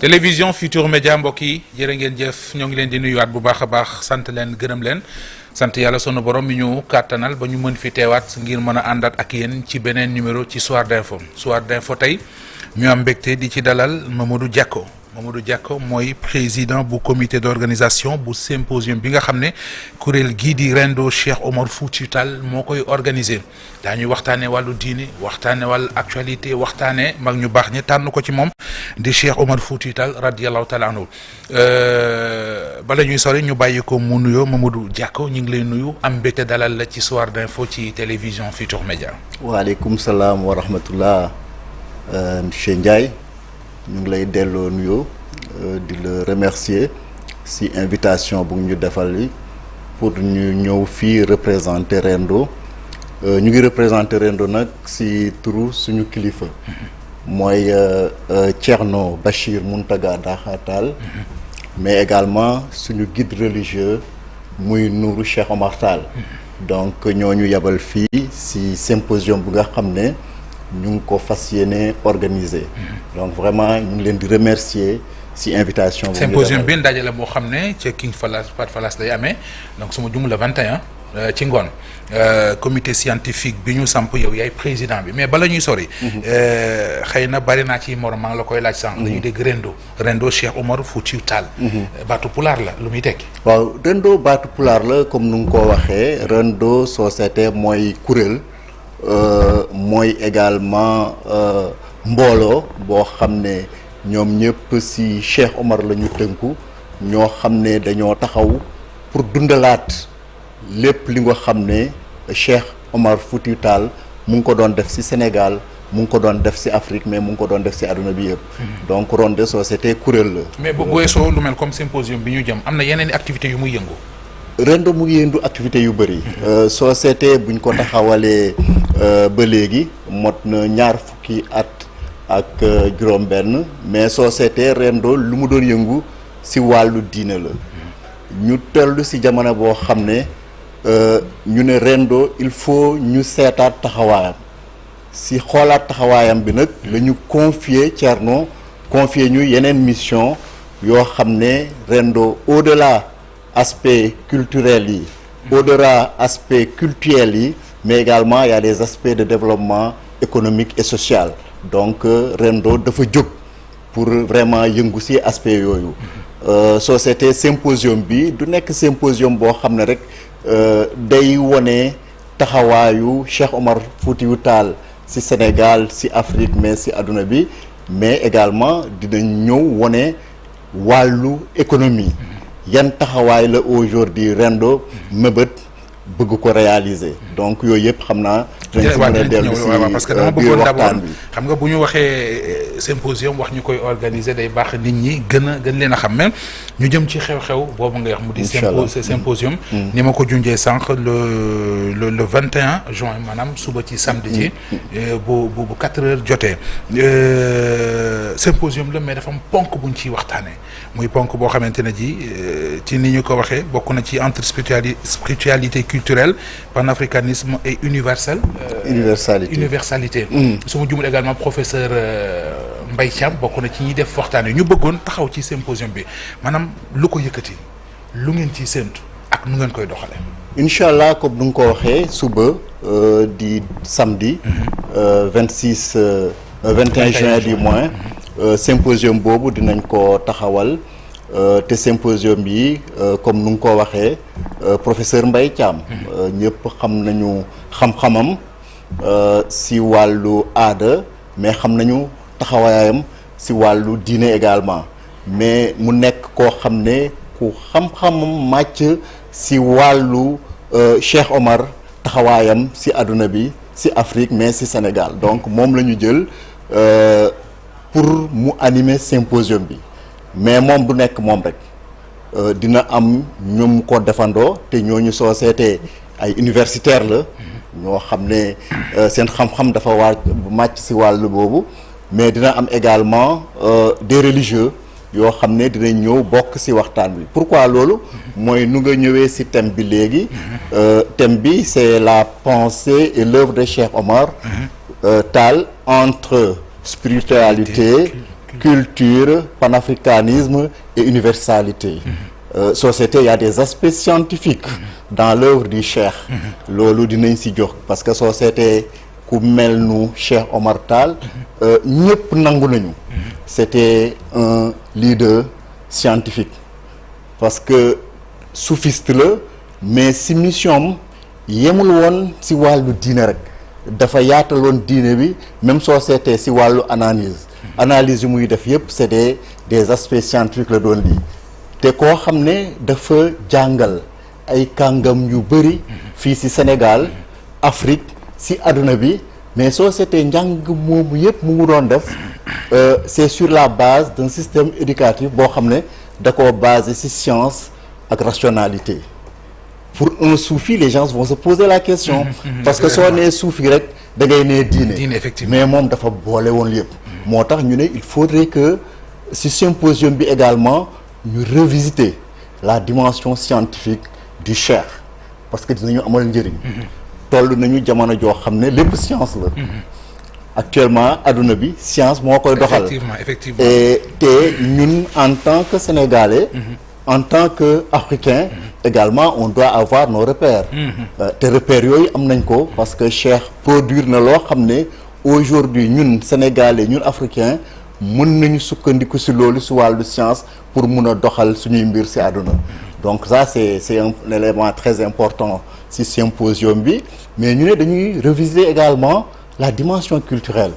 télévision Futur Média mbokk yi jërë ngeen jëf ñoo ngi leen di nuyuwaat bu baax a baax sant leen gërëm leen sant yàlla sunu borom mi ñu kàttanal ba ñu mën fi teewaat ngir mën a àndaat ak yéen ci beneen numéro ci Soir d'info tey ñu am mbégte di ci dalal Mamadou Diacko mooy président bu comité d'organisation bu symposium bi nga xam ne kuréel gii di Rendo Cheikh Omar Foutiyou Tall moo koy organiser daañuy waxtaanee wàllu diine waxtaanee wàllu actualité waxtaanee mag ñu baax ñi tànn ko ci moom di Cheikh Omar Foutiyou Tall radiyallahu taala anhu bala ñuy sori ñu bàyyi ko mu nuyoo Mamadou Diacko ñu ngi lay nuyu am mbégte dalal la ci Soir d'info ci télévision Futur Média. waaleykum salaam wa rahmatullah monsieur Ndiaye. ñu ngi lay delloo nuyoo di la remercier ci invitation bu ñu defal li pour ñu ñëw fii représenter Rendo ñu ngi représenter Rendo nag ci turu suñu kilifa mooy Thierno Bachir Mountaga Daha Tall mais également suñu guide religieux muy Nourou Cheikh Omar Tall donc ñooñu yabal fii ci symposium bu nga xam ne ñu ngi ko fas yéene organiser donc vraiment ñu ngi leen di remercier ci invitation. symposium bi ndaje la boo xam ne ca King Fahd lay amee donc su ma jumla 21 ci ngoon comité scientifique bi ñu samp yow yaay président bi mais bala ñuy sori. xëy na bari naa ci morom maa ngi la koy laaj sànq. dañuy dégg Rendo Cheikh Omar Foutiyou Tall. baatu pulaar la lu muy tekki. waaw Rendo baatu pulaar la comme nu nga ko waxee Rendo société mooy kuréel. mooy également mbooloo boo xam ne ñoom ñëpp ci Cheikh Omar la ñu tënku ñoo xam ne dañoo taxaw pour dundalaat lépp li nga xam ne Cheikh Omar Foutiyou Tall mu ngi ko doon def ci Sénégal mu ngi ko doon def ci Afrique mais mu ngi ko doon def ci àdduna bi yëpp. donc Rendo société kuréel la. mais bu weesoo lu mel comme symposium bi ñu jëm am na yeneen activités yu muy yëngu. Rendo mu ngi yëndu activité yu bëri. société buñ ko taxawalee ba léegi mot na ñaar fukki at ak juróom-benn mais société Rendo lu mu doon yëngu ci wàllu diine la. ñu tellu ci jamono boo xam ne ñu ne Rendo il faut ñu seetaat taxawaayam ci xoolaat taxawaayam bi nag la ñu confier Thierno confier ñu yeneen mission yoo xam ne Rendo au-delà. aspect culturel yi au-delà aspect culturel yi mais également il y a des aspects de développement économique et social donc Rendo dafa jóg pour vraiment yëngu ci aspect yooyu société symposium bi du nekk symposium boo xam ne rek day wone taxawaayu Cheikh Omar Foutiyou Tall ci Sénégal ci Afrique mais ci àdduna bi mais également dinañ ñëw wone wàllu économie yan taxawaay la aujourd'hui Rendo mëbët bëgg ko réaliser donc yooyu yëpp xam naa. dañ si mën a dellu si parce que dama bëggoon d'abord xam nga bu ñu waxee symposium wax ñu koy organiser day baax nit ñi gën leen a xam même ñu jëm ci xew-xew boobu nga wax mu di. symposium. ni ma ko junjee sànq le 21 juin maanaam suba ci samedi ji. bu 4 heures jotee. symposium la mais dafa am ponk buñ ciy waxtaanee muy ponk boo xamante ne ji ci ni ñu ko waxee bokk na ci entre spiritualité culturelle panafricanisme et universalité. su ma jumul également professeur Mbaye Thiam bokk na ci ñiy def waxtaan yi ñu bëggoon taxaw ci symposium bi maanaam lu ko yëkkati lu ngeen ciy séentu ak nu ngeen koy doxale incha allah comme nu nga ko waxee suba di samedi. 21 juin du mois. symposium boobu dinañ ko taxawal te symposium yi comme nu nga ko waxee professeur Mbaye Thiam. ñëpp xam nañu xam-xamam ci wàllu aada mais xam nañu taxawaayam ci wàllu diine également mais mu nekk koo xam ne ku xam-xamam màcc ci wàllu Cheikh Omar taxawaayam ci àdduna bi ci Afrique mais ci Sénégal donc moom la ñu jël pour mu animer symposium bi mais moom du nekk moom rek dina am ñoom ko defandoo te ñooñu soo seetee ay universitaire la ñoo xam ne seen xam-xam dafa màcc ci wàllu boobu mais dina am également des religieux yoo xam ne dinañ ñëw bokk ci waxtaan bi pourquoi loolu mooy nu nga ñëwee ci thème bi léegi thème bi c'est la pensée et l'œuvre de Cheikh Omar Tall entre spiritualité culture, panafricanisme et universalité. Société, il y a des aspects scientifiques dans l'œuvre du Cheikh. Loolu dinañ si jox parce que société ku mel nu Cheikh Omar Tall ñëpp nangu nañu. C'était un leader scientifique parce que soufiste la mais si mission am yemul woon si wàllu diine rek dafa yaataloon diine bi même société si wàllu analyse yu muy def yëpp c'est des aspects scientifiques la doon lii te koo xam ne dafa jàngal ay kàngam yu bëri fii si Sénégal Afrique si àdduna bi mais société njàng moomu yëpp mu doon def c'est sur la base d'un système éducatif boo xam ne da koo basé si science ak rationalité. Pour un soufi les gens vont se poser la question parce que soo nee soufi rek da ngay nee diine effectivement mais moom dafa boole woon yëpp moo tax ñu ne il faudrait que si symposium bi également ñu revisiter la dimension scientifique du Cheikh parce que dinañu amal njëriñ toll nañu jamono joo xam ne lépp science la actuellement adduna bi science moo koy doxal effectivement et te ñun en tant que Sénégalais en tant que Africain également on doit avoir nos repères te repères yooyu am nañ ko parce que Cheikh produire na loo xam ne aujourd'hui ñun Sénégalais ñun Africains mën nañu sukkandiku si loolu si wàllu science pour mun a doxal suñuy mbir si àdduna donc ça c'est un élément très important si symposium bi mais ñu ne dañuy revisiter également la dimension culturelle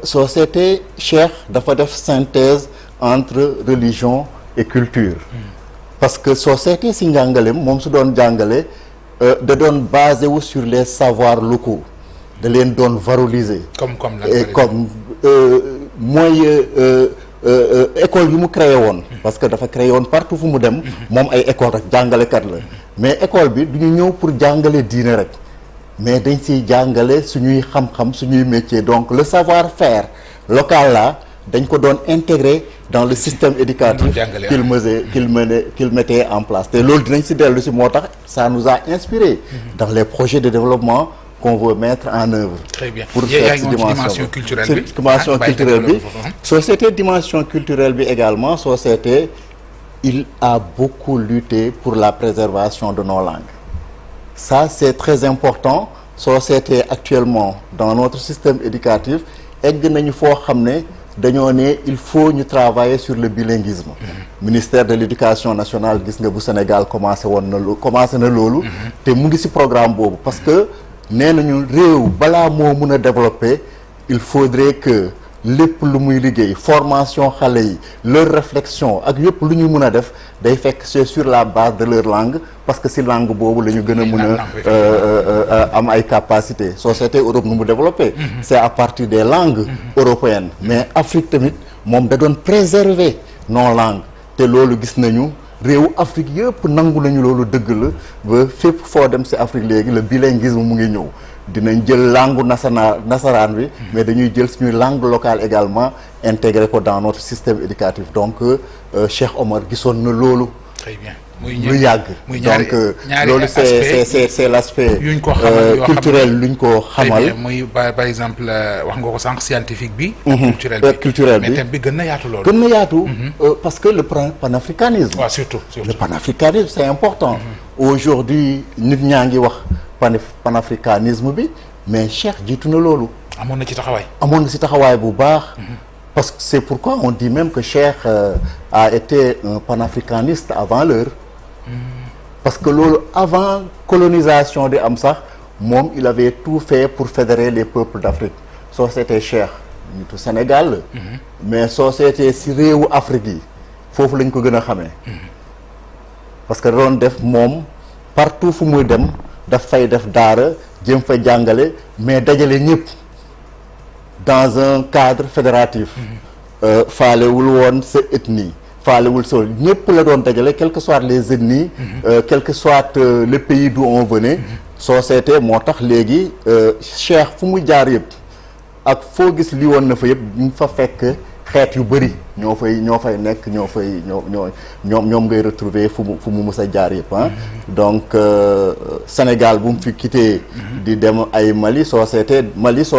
société Cheikh dafa def synthèse entre religion et culture parce que société si njàngaleem moom su doon jàngale da doon basé wu sur les savoirs locaux da leen doon valoriser comme mooy école yu mu créé woon parce que dafa créé woon partout fu mu dem moom ay école rek jàngalekat la mais école bi du ñu ñëw pour jàngale diine rek mais dañ siy jàngale suñuy xam-xam suñuy métier donc le savoir-faire local là dañ ko doon intégrer dans le système éducatif qu'il mettait en place te loolu dinañ si dellu si moo tax ça nous a inspiré dans les projets de développement qu'on veut mettre en œuvre. Très bien. Pour faire cette dimension culturelle bi dimension culturelle bi société dimension culturelle bi également société il a beaucoup lutté pour la préservation de nos langues ça c'est très important société actuellement dans notre système éducatif egg nañu foo xam ne dañoo ne il faut ñu travailler sur le bilinguisme ministère de l'éducation nationale gis nga bu Sénégal commencé na loolu te mu ngi ci programme boobu parce que nee nañu réew balaa moo mun a développer il faudrait que lépp lu muy liggéey formation xale yi leur réflexion ak yëpp lu ñuy mun a def day fekk c'est sur la base de leur langue parce que ci langue boobu la ñu gën a mun a am ay capacités société Europe nu mu développé c'est à partir des langues européennes mais Afrique tamit moom da doon préserver nos langues te loolu gis nañu réewu Afrique yëpp nangu nañu loolu dëgg la ba fépp foo dem ci Afrique léegi le bilinguisme mu ngi ñëw dinañ jël langue nasaraan bi mais dañuy jël suñuy langue locale également intégrer ko dans notre système éducatif donc Cheikh Omar gisoon na loolu très bien lu yàgg donc loolu c'est l'aspect culturel luñ ko xamal muy par exemple wax nga ko sànq scientifique bi culturel bi mais thème bi gën na yaatu loolu gën na yaatu parce que le panafricanisme surtout le panafricanisme c'est important aujourd'hui nit ñaa ngi wax panafricanisme bi mais Cheikh jiitu na loolu amoon na ci taxawaay bu baax parce que c'est pourquoi on dit même que Cheikh a été un panafricaniste avant l'heure parce que loolu avant colonisation di am sax moom il avait tout fait pour fédérer les peuples d'Afrique société Cheikh nitu Sénégal mais société ci réewu Afrique yi foofu lañ ko gën a xamee parce que doon def moom partout fu muy dem daf fay def daara jëm fa jàngale mais dajale ñëpp dans un cadre fédératif faalewul woon sa ethnie faalewul sa ñëpp la doon dajale quelles que soient les ethnies quel que soit le pays d'où on venait société moo tax léegi Cheikh fu muy jaar yëpp ak foo gis li woon na fa yëpp ñu fa fekk xeet yu bëri ñoo fay nekk ñoom ngay retrouver fu mu mës a jaar yëpp ah. donc Sénégal bu mu fi quitté di dem ay Mali soo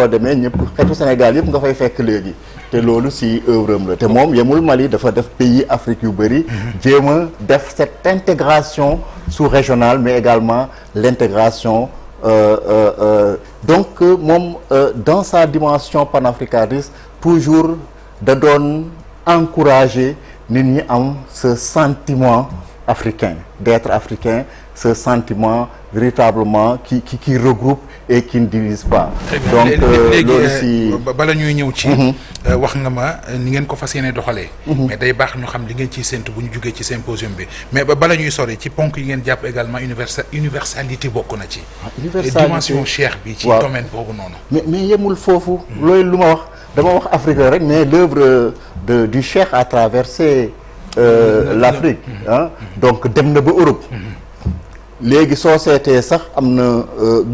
demee ñëpp xeetu Sénégal yëpp nga fay fekk léegi te loolu si œuvre am la te moom yemul Mali dafa def pays Afrique yu bëri jéem a def cette intégration sous-régionale mais également l'intégration donc moom dans sa dimension panafricaniste toujours da doon encourager nit ñi am ce sentiment africain d'être africain, ce sentiment véritablement qui regroupe et qui ne divise pas. Donc loolu si bala ñuy ñëw ci wax nga ma ni ngeen ko fas yéene doxalee. mais day baax ñu xam li ngeen ciy séntu bu ñu jugee ci symposium bi mais bala ñuy sori ci ponk yi ngeen jàpp également universalité bokk na ci. universalité dimension cheikh bi ci domaine boobu noonu. mais yemul foofu. loolu lu ma wax dama wax Afrique rek mais l'œuvre du cheikh a traversé l'Afrique ah donc dem na ba Europe. léegi soo seetee sax am na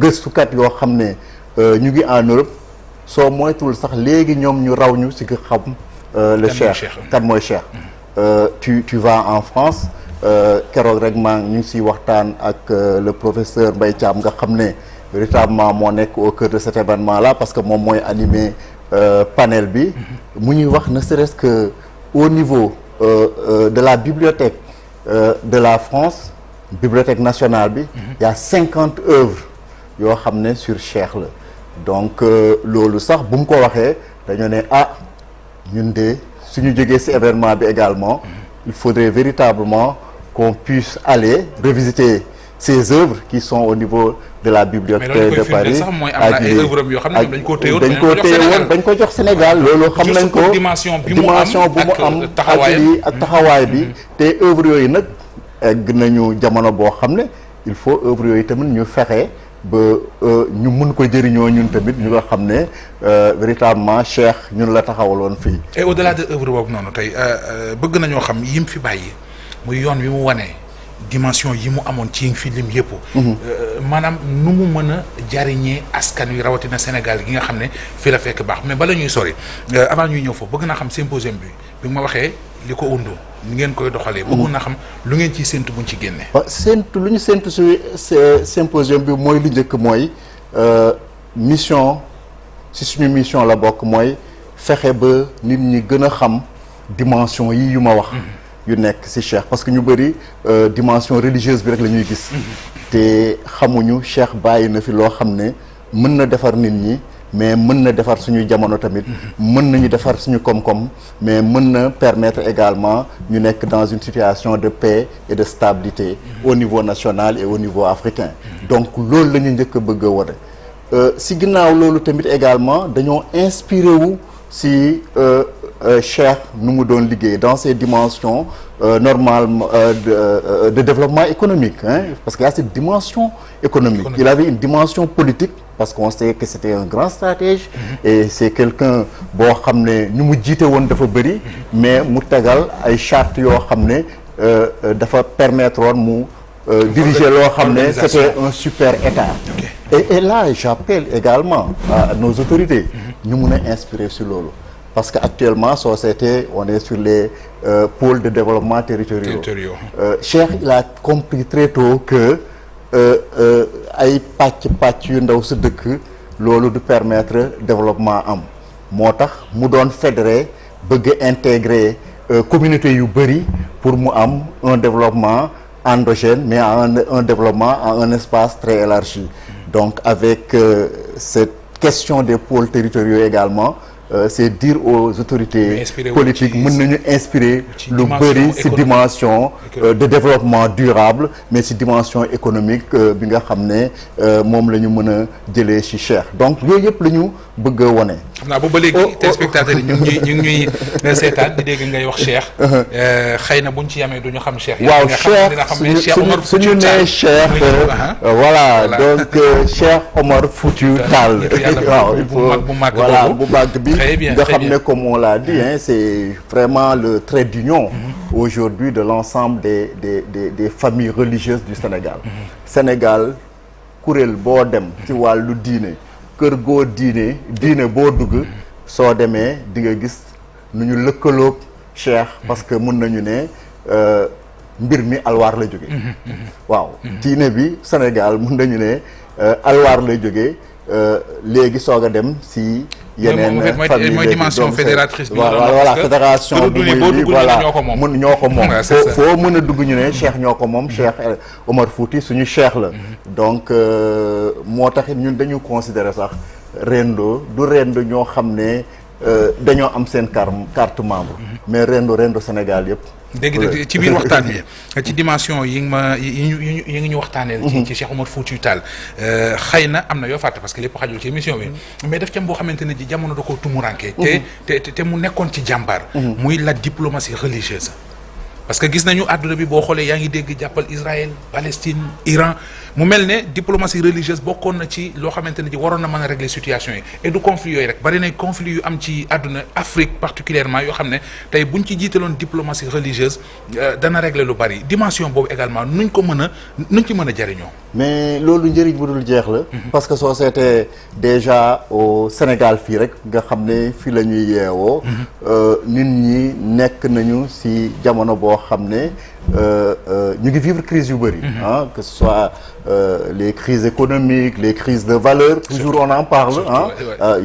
gëstukat yoo xam ne ñu ngi en Europe soo moytuwul sax léegi ñoom ñu raw ñu si nga xam le cheikh kan mooy cheikh tu vas en France keroog rek ñu ngi siy waxtaan ak le professeur Mbaye Thiam nga xam ne véritablement moo nekk au cœur de cet événement là parce que moom mooy animer panel bi mu ñuy wax ne serait-ce que au niveau de la bibliothèque de la France bibliothèque nationale bi y a 50 œuvres yoo xam ne sur cheikh la donc loolu sax bu mu ko waxee dañoo ne ñun de suñu jógee ci événement bi également il faudrait véritablement qu'on puisse aller revisiter ces œuvres qui sont au niveau de la bibliothèque de Paris dañ ko téye woon dañ ko jox Sénégal loolu xam nañ ko dimension bu mu am ak taxawaay bi te œuvres yooyu nag egg nañu jamono boo xam ne il faut œuvre yooyu tamit ñu fexe ba ñu mun ko jëriñoo ñun tamit ñu nga xam ne véritablement cheikh ñun la taxawaloon fii. et au-delà de œuvre boobu noonu tey bëgg nañoo xam yim fi bàyyi muy yoon wi mu wanee dimension yi mu amoon ci yi fi lim yëpp. maanaam nu mu mën a jariñee askan wi rawatina Sénégal gi nga xam ne fii la fekk baax mais bala ñuy sori avant ñuy ñëw foofu bëgg naa xam symposium bi ma waxee li ko undu ni ngeen koy doxalee. bëggoon naa xam lu ngeen ciy séntu buñ ci génnee. waaw lu ñu séntu si symposium bi mooy lu njëkk mooy mission si suñu mission la bokk mooy fexe ba nit ñi gën a xam dimension yi yu ma wax. yu nekk ci cheikh parce que ñu bëri dimension religieuse bi rek la ñuy gis te xamuñu cheikh bàyyi na fi loo xam ne mën na defar nit ñi mais mën na defar suñu jamono tamit mën nañu defar suñu koom-koom mais mën na permettre également ñu nekk dans une situation de paix et de stabilité au niveau national et au niveau africain donc loolu la ñu njëkk a bëgg a wane ci ginnaaw loolu tamit également dañoo inspiré wu ci cheikh nu mu doon liggéey dans ces dimensions normales de développement économique parce qu'il y a cette dimension économique. Il avait une dimension politique parce qu'on sait que c'était un grand stratège et c'est quelqu'un boo xam ne ñu mu jiite woon dafa bëri mais mu tegal ay chartes yoo xam ne dafa permettre woon mu diriger loo xam ne c'était un super état et là j'appelle également à nos autorités ñu mun a inspirer sur loolu parce que actuellement société on est sur les pôles de développement territoriaux. Cheikh il a compris très tôt que ay pàcc yu ndaw sa dëkk loolu du permettre développement am moo tax mu doon fédérer bëgg intégrer communauté yu bëri pour mu am un développement endogène mais un développement en un espace très élargi donc avec cette question des pôles territoriaux également c'est dire aux autorités politiques mën nañu inspirer lu bëri ci dimension de développement durable mais ci dimension économique bi nga xam ne moom la ñu mën a jëlee ci cheikh donc yooyu yëpp la ñu bëgg a wone xam naa ba léegi téléspectateurs yi ñu ngi ñuy seetaan di dégg ngay wax cheikh xëy na buñ ci yamee duñu xam cheikh waaw cheikh suñu nee cheikh voilà donc Cheikh Omar Foutiyou Tall waaw il faut voilà bu màgg bi nga xam ne comme on l'a dit c'est vraiment le trait d'union aujourd'hui de l'ensemble des familles religieuses du Sénégal Sénégal kuréel boo dem ci wàllu diine kër goo diine boo dugg soo demee di nga gis nu ñu lëkkaloog Cheikh parce que mun nañu ne mbir mi alwaar la jóge waaw diine bi Sénégal mun nañu ne alwaar la jóge léegi soog a dem si yeneen famille mooy dimension fédératrice bi voilà fédération bi muy voilà mun ñoo ko moom foo mën a dugg ñu ne Cheikh ñoo ko moom Cheikh Omar Fouti suñu Cheikh la donc moo taxit ñun dañu considérer sax Rendo du Rendo ñoo xam ne dañoo am seen carte membre mais Rendo Sénégal yëpp dégg ci biir waxtaan bi ci dimension yi ngi ñu waxtaaneel ci Cheikh Omar Foutiyou Tall xëy na am na yoo fàtte parce que lépp xajul ci émission bi mais daf cam boo xamante ne ji jamono da koo tumuranke te mu nekkoon ci jàmbaar muy la diplomatie religieuse parce que gis nañu àdduna bi boo xoolee yaa ngi dégg jàppal Israël Palestine Iran mu mel ne diplomatie religieuse bokkoon na ci loo xamante ne ji waroon na mën a régler situation yi et du conflit yooyu rek bari na conflit yu am ci àdduna Afrique particulièrement yoo xam ne tey buñ ci jiitaloon diplomatie religieuse dana régler lu bari dimension boobu également nuñ ci mën a jariñoo mais loolu njëriñ bu dul jeex la parce que soo seetee déjà au Sénégal fii rek nga xam ne fii la ñuy yeewoo nit ñi nekk nañu si jamono boo xam ne ñu ngi vivre crise yu bëri que ce soit les crises économiques les crises de valeur toujours on en parle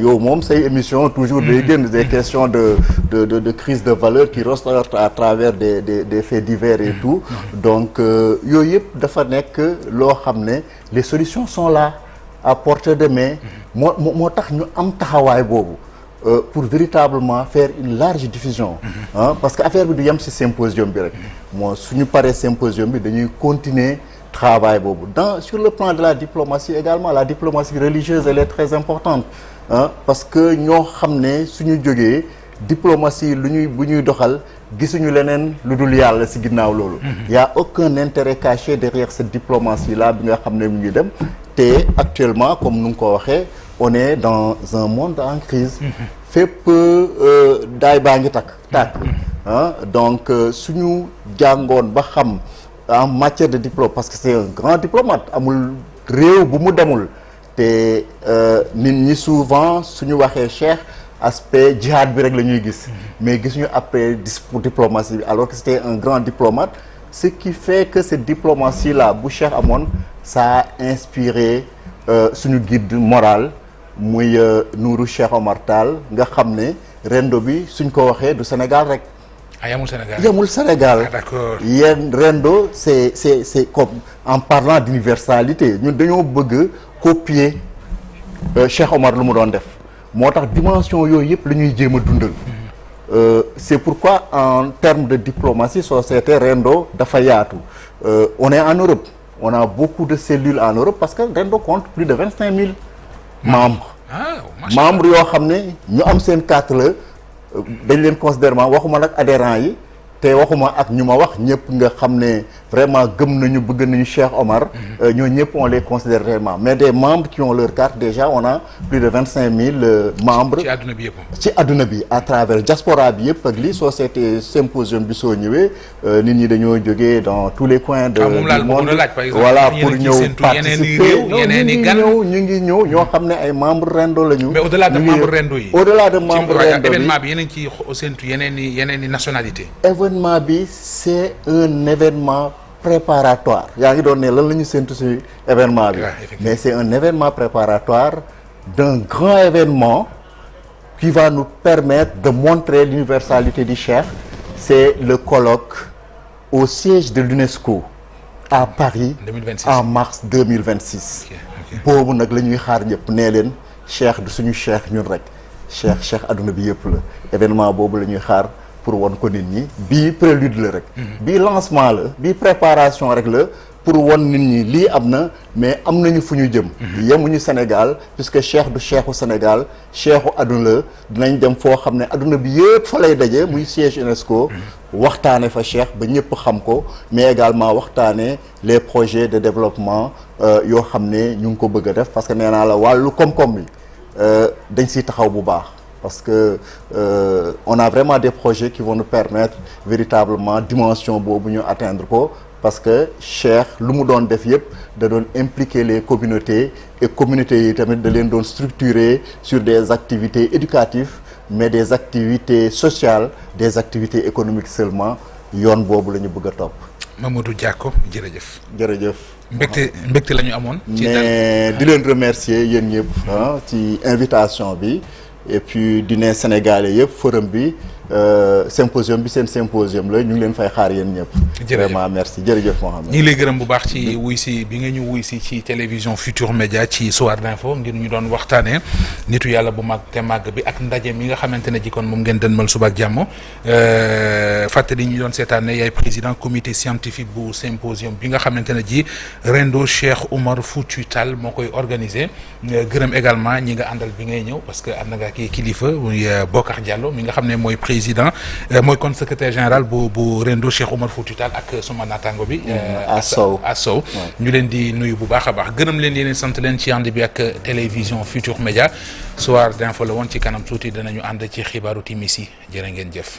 yow moom say émission toujours day génn des questions de crise de valeur qui ressortent à travers des faits divers et tout donc yooyu yëpp dafa nekk loo xam ne les solutions sont là à portée de main moo tax ñu am taxawaay boobu pour véritablement faire une large diffusion parce que affaire bi du yem ci symposium bi rek moo suñu paree symposium bi dañuy continuer travail boobu sur le plan de la diplomatie également la diplomatie religieuse elle est très importante parce que ñoo xam ne suñu jógee diplomatie bu ñuy doxal gisuñu leneen lu dul yàlla ci ginnaaw loolu y a aucun intérêt caché derrière cette diplomatie là bi nga xam ne mu ngi dem te actuellement comme nu nga ko waxee on est dans un monde en crise fépp daay baa ngi tàkk donc suñu jàngoon ba xam en matière de diplôme parce que c'est un grand diplomate amul réew bu mu demul te nit ñi souvent suñu waxee Cheikh aspect jihad bi rek la ñuy gis mais gisuñu après diplomatie bi alors que c'était un grand diplomate ce qui fait que cette diplomatie là bu Cheikh amoon ça a inspiré suñu guide moral muy Nourou Cheikh Omar Tall nga xam ne Rendo bi suñ ko waxee du Sénégal rek yamul Sénégal d'accord yéen Rendo c'est comme en parlant d'universalité ñun dañoo bëgg copier Cheikh Omar lu mu doon def moo tax dimension yooyu yëpp la ñuy jéem a dundal c'est pourquoi en termes de diplomatie société Rendo dafa yaatu on est en Europe on a beaucoup de cellules en Europe parce que Rendo compte plus de 25 000 membres membres yoo xam ne ñu am seen carte la dañ leen considérement waxuma nag adhérents yi te waxuma ak ñu ma wax ñëpp nga xam ne vraiment gëm nañu bëgg nañu Cheikh Omar ñoo ñëpp on les considère réellement mais des membres qui ont leur carte déjà on a plus de 25 000 membres ci àdduna bi yëpp ci àdduna bi à travers diaspora bi yëpp ak lii société symposium bi soo ñëwee nit ñi dañoo jógee dans tous les coins du monde voilà pour ñëw participer ñu ngi ñëw ñoo xam ne ay membres Rendo lañu mais au-delà de membres Rendo yi au-delà de membres Rendo événement bi yéen a ngi ciy séntu yeneen i nationalité événement bi c'est un événement préparatoire yaa ngi doon ne lan la ñu séntu ci événement bi mais c'est un événement préparatoire d'un grand événement qui va nous permettre de montrer l'universalité du Cheikh c'est le colloque au siège de l'UNESCO à Paris 2026. En mars 2026 boobu nag la ñuy xaar ñëpp nee leen Cheikh du suñu Cheikh ñun rek Cheikh adduna bi yëpp la événement boobu la ñuy xaar pour won ko nit ñi bii prélude la rek bii lancement la bii préparation rek la pour won nit ñi lii am na mais am nañu fu ñu jëm yemuñu Sénégal puisque Cheikh du Cheikhu Sénégal Cheikhu adduna la dinañ dem foo xam ne adduna bi yëpp fa lay daje muy siège UNESCO waxtaane fa Cheikh ba ñëpp xam ko mais également waxtaane les projets de développement yoo xam ne ñu ngi ko bëgg a def parce que nee naa la wàllu koom-koom bi dañ siy taxaw bu baax parce que on a vraiment des projets qui vont nous permettre véritablement dimension boobu ñu atteindre ko parce que Cheikh lu mu doon def yëpp da doon impliquer les communautés et communautés yi tamit da leen doon structurer sur des activités éducatives mais des activités sociales des activités économiques seulement yoon boobu la ñu bëgg a topp. Mamadou Diako jërëjëf. jërëjëf. mbégte la ñu amoon. mais di leen remercier yéen ñëpp ci invitation bi et puis di ne Sénégalais yëpp forum bi symposium bi seen symposium la ñu ngi leen fay xaar yéen ñëpp. vraiment merci jërëjëf Mohamed. ñu ngi lay gërëm bu baax ci wuy si bi nga ñu wuy si ci télévision Futur Média ci Soir d'info ngir ñu doon waxtaanee nitu yàlla bu mag te màgg bi ak ndaje mi nga xamante ne ji kon moom ngeen dënmal suba ak jàmm fàttali ñu doon seetaane yaay président comité scientifique bu symposium bi nga xamante ne ji Rendo Cheikh Oumar Foutiyou Tall moo koy organisé gërëm également ñi nga àndal bi ngay ñëw parce que ànd nga kii kilifa muy Bokar Diallo mi nga xam ne mooy président mooy kon secrétaire général bu Rendo Cheikh Oumar Foutiyou Tall ak suma naataango bi. Assow ñu leen di nuyu bu baax a baax gërëm leen yéen sant leen ci ànd bi ak télévision Futur Média Soir d'info la woon ci kanam tuuti danañu ànd ci xibaaru timis yi jërë ngeen jëf.